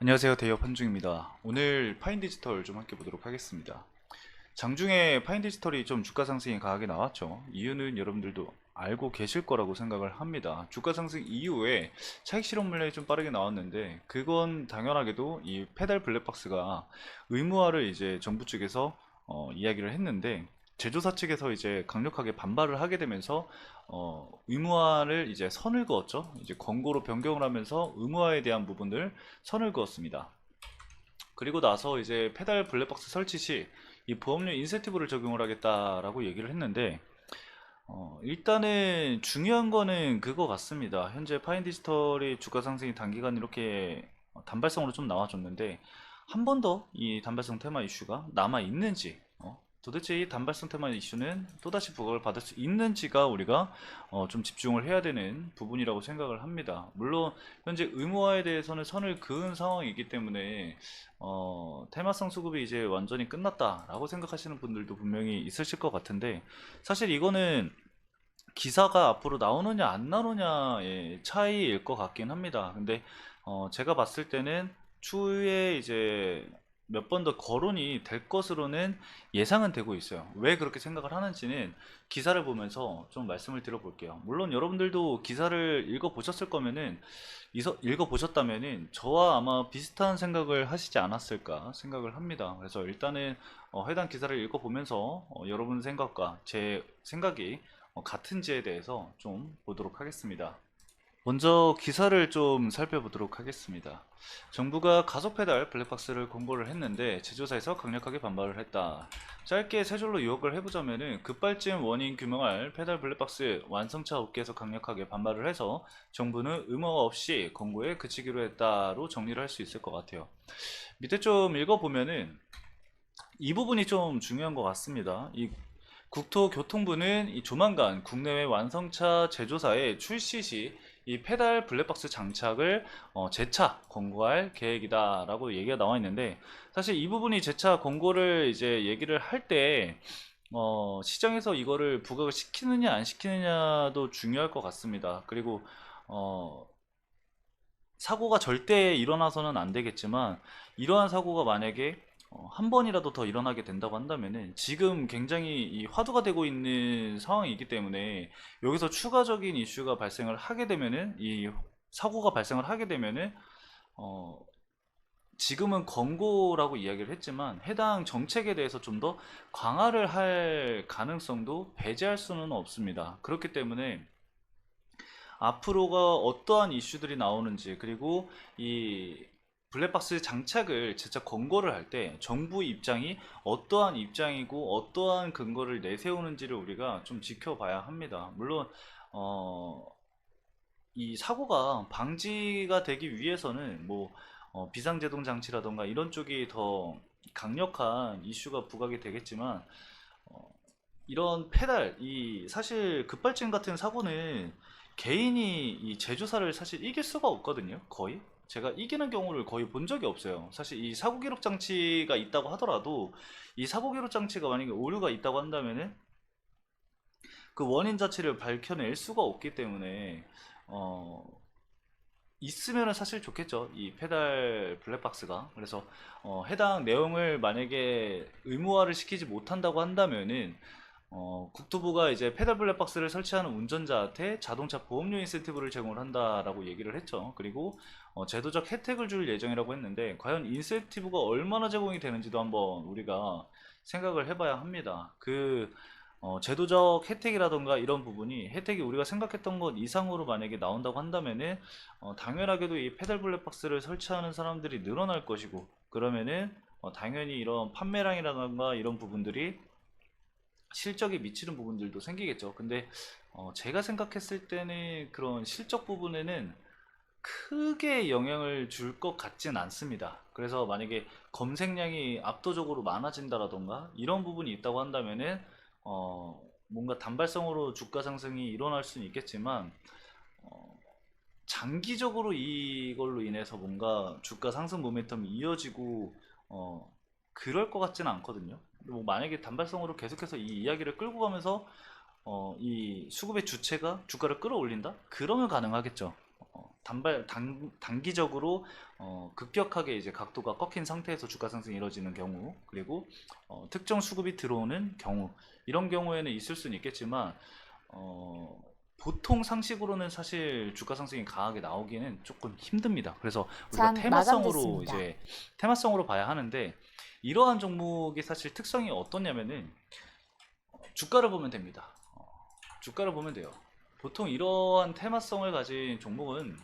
안녕하세요. 대여 판중입니다. 오늘 파인디지털 좀 함께 보도록 하겠습니다. 장중에 파인디지털이 좀 주가 상승이 강하게 나왔죠. 이유는 여러분들도 알고 계실 거라고 생각을 합니다. 주가 상승 이후에 차익 실현 물량이 좀 빠르게 나왔는데, 그건 당연하게도 이 페달 블랙박스가 의무화를 이제 정부 측에서 이야기를 했는데, 제조사 측에서 이제 강력하게 반발을 하게 되면서 의무화를 이제 선을 그었죠. 이제 권고로 변경을 하면서 의무화에 대한 부분을 선을 그었습니다. 그리고 나서 이제 페달 블랙박스 설치 시 이 보험료 인센티브를 적용을 하겠다라고 얘기를 했는데, 일단은 중요한 거는 그거 같습니다. 현재 파인디지털의 주가 상승이 단기간 이렇게 단발성으로 좀 나와줬는데, 한 번 더 이 단발성 테마 이슈가 남아 있는지, 도대체 이 단발성 테마 이슈는 또다시 부각을 받을 수 있는지가 우리가 좀 집중을 해야 되는 부분이라고 생각을 합니다. 물론 현재 의무화에 대해서는 선을 그은 상황이기 때문에 테마성 수급이 이제 완전히 끝났다라고 생각하시는 분들도 분명히 있으실 것 같은데, 사실 이거는 기사가 앞으로 나오느냐 안 나오느냐의 차이일 것 같긴 합니다. 근데 제가 봤을 때는 추후에 이제 몇 번 더 거론이 될 것으로는 예상은 되고 있어요. 왜 그렇게 생각을 하는지는 기사를 보면서 좀 말씀을 드려볼게요. 물론 여러분들도 기사를 읽어보셨을 거면은, 읽어보셨다면은 저와 아마 비슷한 생각을 하시지 않았을까 생각을 합니다. 그래서 일단은 해당 기사를 읽어보면서 여러분 생각과 제 생각이 같은지에 대해서 좀 보도록 하겠습니다. 먼저 기사를 좀 살펴보도록 하겠습니다. 정부가 가속 페달 블랙박스를 공고를 했는데 제조사에서 강력하게 반발을 했다. 짧게 세 줄로 요약을 해보자면은, 급발진 원인 규명할 페달 블랙박스 완성차 업계에서 강력하게 반발을 해서 정부는 의무 없이 공고에 그치기로 했다로 정리를 할 수 있을 것 같아요. 밑에 좀 읽어보면은 이 부분이 좀 중요한 것 같습니다. 이 국토교통부는 이 조만간 국내외 완성차 제조사의 출시 시 이 페달 블랙박스 장착을 재차 권고할 계획이다라고 얘기가 나와 있는데, 사실 이 부분이 재차 권고를 이제 얘기를 할 때 시장에서 이거를 부각을 시키느냐 안 시키느냐도 중요할 것 같습니다. 그리고 어, 사고가 절대 일어나서는 안 되겠지만, 이러한 사고가 만약에 한 번이라도 더 일어나게 된다고 한다면은, 지금 굉장히 이 화두가 되고 있는 상황이기 때문에 여기서 추가적인 이슈가 발생을 하게 되면은, 이 사고가 발생을 하게 되면은 어, 지금은 권고라고 이야기를 했지만 해당 정책에 대해서 좀 더 강화를 할 가능성도 배제할 수는 없습니다. 그렇기 때문에 앞으로가 어떠한 이슈들이 나오는지, 그리고 이 블랙박스 장착을 진짜 권고를 할 때 정부 입장이 어떠한 입장이고 어떠한 근거를 내세우는지를 우리가 좀 지켜봐야 합니다. 물론 어, 이 사고가 방지가 되기 위해서는 뭐 비상제동 장치라던가 이런 쪽이 더 강력한 이슈가 부각이 되겠지만, 어, 이런 페달, 이 사실 급발진 같은 사고는 개인이 이 제조사를 사실 이길 수가 없거든요. 거의 제가 이기는 경우를 거의 본 적이 없어요. 사실 이 사고 기록 장치가 있다고 하더라도, 이 사고 기록 장치가 만약에 오류가 있다고 한다면은 그 원인 자체를 밝혀낼 수가 없기 때문에 어 있으면은 사실 좋겠죠, 이 페달 블랙박스가. 그래서 해당 내용을 만약에 의무화를 시키지 못한다고 한다면은 국토부가 이제 페달 블랙박스를 설치하는 운전자한테 자동차 보험료 인센티브를 제공을 한다라고 얘기를 했죠. 그리고 제도적 혜택을 줄 예정이라고 했는데, 과연 인센티브가 얼마나 제공이 되는지도 한번 우리가 생각을 해봐야 합니다. 제도적 혜택이라던가 이런 부분이, 혜택이 우리가 생각했던 것 이상으로 만약에 나온다고 한다면은 당연하게도 이 페달 블랙박스를 설치하는 사람들이 늘어날 것이고, 그러면은 당연히 이런 판매량이라던가 이런 부분들이 실적에 미치는 부분들도 생기겠죠. 근데 제가 생각했을 때는 그런 실적 부분에는 크게 영향을 줄 것 같진 않습니다. 그래서 만약에 검색량이 압도적으로 많아진다라던가 이런 부분이 있다고 한다면은 뭔가 단발성으로 주가 상승이 일어날 수는 있겠지만, 어, 장기적으로 이걸로 인해서 뭔가 주가 상승 모멘텀이 이어지고 그럴 것 같지는 않거든요. 뭐 만약에 단발성으로 계속해서 이 이야기를 끌고 가면서 이 수급의 주체가 주가를 끌어올린다? 그러면 가능하겠죠. 단기적으로 급격하게 이제 각도가 꺾인 상태에서 주가 상승이 이루어지는 경우, 그리고 특정 수급이 들어오는 경우, 이런 경우에는 있을 수는 있겠지만 어, 보통 상식으로는 사실 주가 상승이 강하게 나오기는 조금 힘듭니다. 그래서 우리가 장 마감됐습니다. 테마성으로 봐야 하는데, 이러한 종목의 사실 특성이 어떠냐면은 주가를 보면 됩니다. 주가를 보면 돼요. 보통 이러한 테마성을 가진 종목은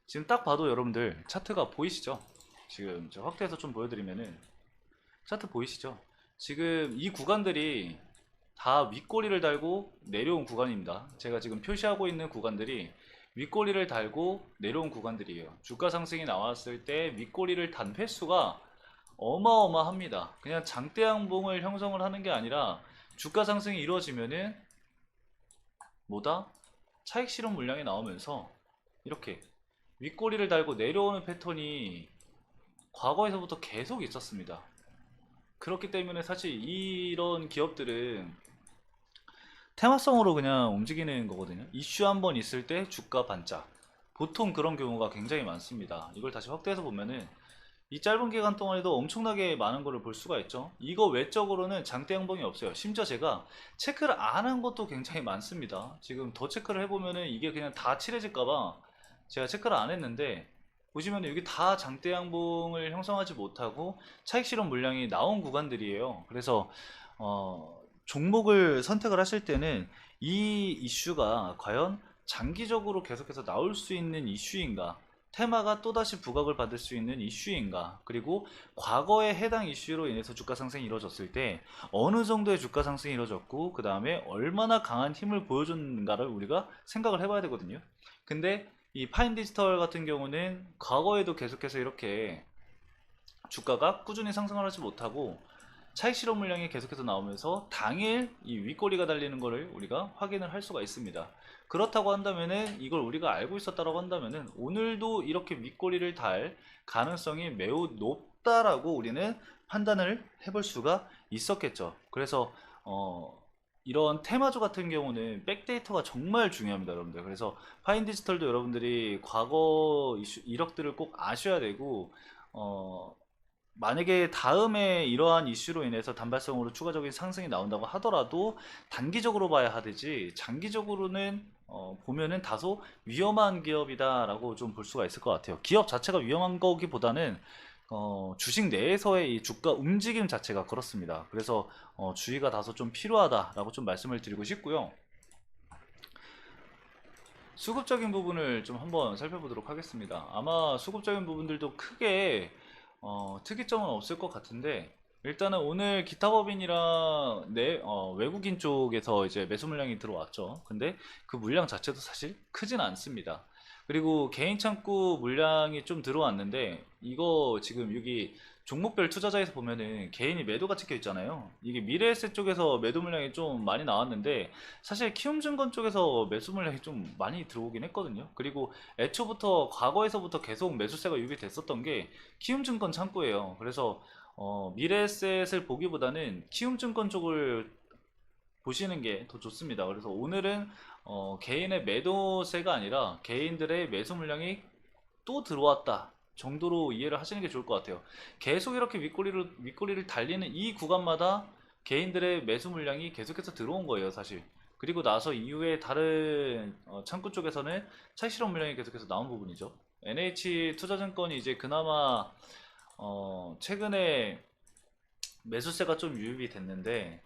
지금 딱 봐도 여러분들 차트가 보이시죠? 지금 저 확대해서 좀 보여드리면은 차트 보이시죠? 지금 이 구간들이 다 윗꼬리를 달고 내려온 구간입니다. 제가 지금 표시하고 있는 구간들이 윗꼬리를 달고 내려온 구간들이에요. 주가 상승이 나왔을 때 윗꼬리를 단 횟수가 어마어마합니다. 그냥 장대 양봉을 형성을 하는 게 아니라 주가 상승이 이루어지면은 뭐다? 차익 실현 물량이 나오면서 이렇게 윗꼬리를 달고 내려오는 패턴이 과거에서부터 계속 있었습니다. 그렇기 때문에 사실 이런 기업들은 테마성으로 그냥 움직이는 거거든요. 이슈 한 번 있을 때 주가 반짝. 보통 그런 경우가 굉장히 많습니다. 이걸 다시 확대해서 보면은 이 짧은 기간 동안에도 엄청나게 많은 거를 볼 수가 있죠. 이거 외적으로는 장대 양봉이 없어요. 심지어 제가 체크를 안 한 것도 굉장히 많습니다. 지금 더 체크를 해보면은 이게 그냥 다 칠해질까봐 제가 체크를 안 했는데, 보시면 여기 다 장대 양봉을 형성하지 못하고 차익 실현 물량이 나온 구간들이에요. 그래서 종목을 선택을 하실 때는 이 이슈가 과연 장기적으로 계속해서 나올 수 있는 이슈인가, 테마가 또다시 부각을 받을 수 있는 이슈인가, 그리고 과거에 해당 이슈로 인해서 주가 상승이 이루어졌을 때 어느 정도의 주가 상승이 이루어졌고 그 다음에 얼마나 강한 힘을 보여줬는가를 우리가 생각을 해봐야 되거든요. 근데 이 파인 디지털 같은 경우는 과거에도 계속해서 이렇게 주가가 꾸준히 상승을 하지 못하고 차익 실현 물량이 계속해서 나오면서 당일 이 윗꼬리가 달리는 것을 우리가 확인을 할 수가 있습니다. 그렇다고 한다면은, 이걸 우리가 알고 있었다라고 한다면은 오늘도 이렇게 윗꼬리를 달 가능성이 매우 높다라고 우리는 판단을 해볼 수가 있었겠죠. 그래서 이런 테마주 같은 경우는 백데이터가 정말 중요합니다, 여러분들. 그래서 파인 디지털도 여러분들이 과거 이슈, 이력들을 꼭 아셔야 되고, 어, 만약에 다음에 이러한 이슈로 인해서 단발성으로 추가적인 상승이 나온다고 하더라도 단기적으로 봐야 하듯이 장기적으로는 보면은 다소 위험한 기업이다라고 좀 볼 수가 있을 것 같아요. 기업 자체가 위험한 거기보다는 주식 내에서의 이 주가 움직임 자체가 그렇습니다. 그래서 주의가 다소 좀 필요하다라고 좀 말씀을 드리고 싶고요. 수급적인 부분을 좀 한번 살펴보도록 하겠습니다. 아마 수급적인 부분들도 크게 특이점은 없을 것 같은데, 일단은 오늘 기타 법인이랑 외국인 쪽에서 이제 매수 물량이 들어왔죠. 근데 그 물량 자체도 사실 크진 않습니다. 그리고 개인 창구 물량이 좀 들어왔는데, 이거 지금 여기 종목별 투자자에서 보면은 개인이 매도가 찍혀 있잖아요. 이게 미래에셋 쪽에서 매도 물량이 좀 많이 나왔는데, 사실 키움증권 쪽에서 매수 물량이 좀 많이 들어오긴 했거든요. 그리고 애초부터 과거에서부터 계속 매수세가 유입됐었던 게 키움증권 창구예요. 그래서 미래에셋을 보기보다는 키움증권 쪽을 보시는 게 더 좋습니다. 그래서 오늘은 개인의 매도세가 아니라 개인들의 매수 물량이 또 들어왔다 정도로 이해를 하시는 게 좋을 것 같아요. 계속 이렇게 윗꼬리를 달리는 이 구간마다 개인들의 매수 물량이 계속해서 들어온 거예요, 사실. 그리고 나서 이후에 다른 창구 쪽에서는 차익 실현 물량이 계속해서 나온 부분이죠. NH 투자증권이 이제 그나마 최근에 매수세가 좀 유입이 됐는데,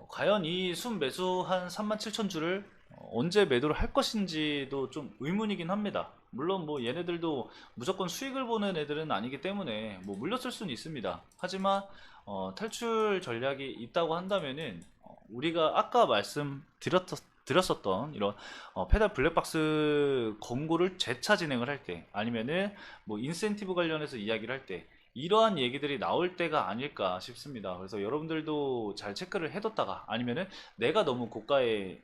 과연 이 순 매수한 37,000주를 언제 매도를 할 것인지도 좀 의문이긴 합니다. 물론 뭐 얘네들도 무조건 수익을 보는 애들은 아니기 때문에 뭐 물렸을 수는 있습니다. 하지만 탈출 전략이 있다고 한다면은 우리가 아까 드렸었던 이런 페달 블랙박스 권고를 재차 진행을 할 때, 아니면은 뭐 인센티브 관련해서 이야기를 할 때, 이러한 얘기들이 나올 때가 아닐까 싶습니다. 그래서 여러분들도 잘 체크를 해뒀다가, 아니면은 내가 너무 고가에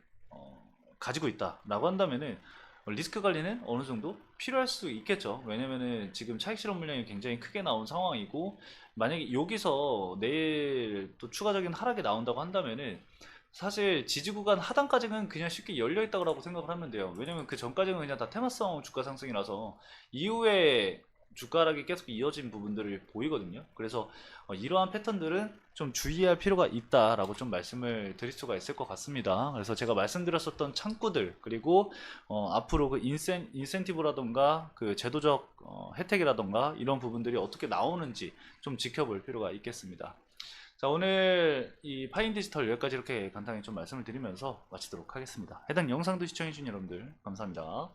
가지고 있다라고 한다면은 리스크 관리는 어느 정도 필요할 수 있겠죠. 왜냐면은 지금 차익 실현 물량이 굉장히 크게 나온 상황이고, 만약에 여기서 내일 또 추가적인 하락이 나온다고 한다면은 사실 지지 구간 하단까지는 그냥 쉽게 열려 있다고 생각을 하면 돼요. 왜냐면 그 전까지는 그냥 다 테마성 주가 상승이라서 이후에 주가락이 계속 이어진 부분들을 보이거든요. 그래서 이러한 패턴들은 좀 주의할 필요가 있다라고 좀 말씀을 드릴 수가 있을 것 같습니다. 그래서 제가 말씀드렸었던 창구들, 그리고 앞으로 그 인센티브라던가 그 제도적 혜택이라던가 이런 부분들이 어떻게 나오는지 좀 지켜볼 필요가 있겠습니다. 자, 오늘 이 파인 디지털 여기까지 이렇게 간단히 좀 말씀을 드리면서 마치도록 하겠습니다. 해당 영상도 시청해주신 여러분들 감사합니다.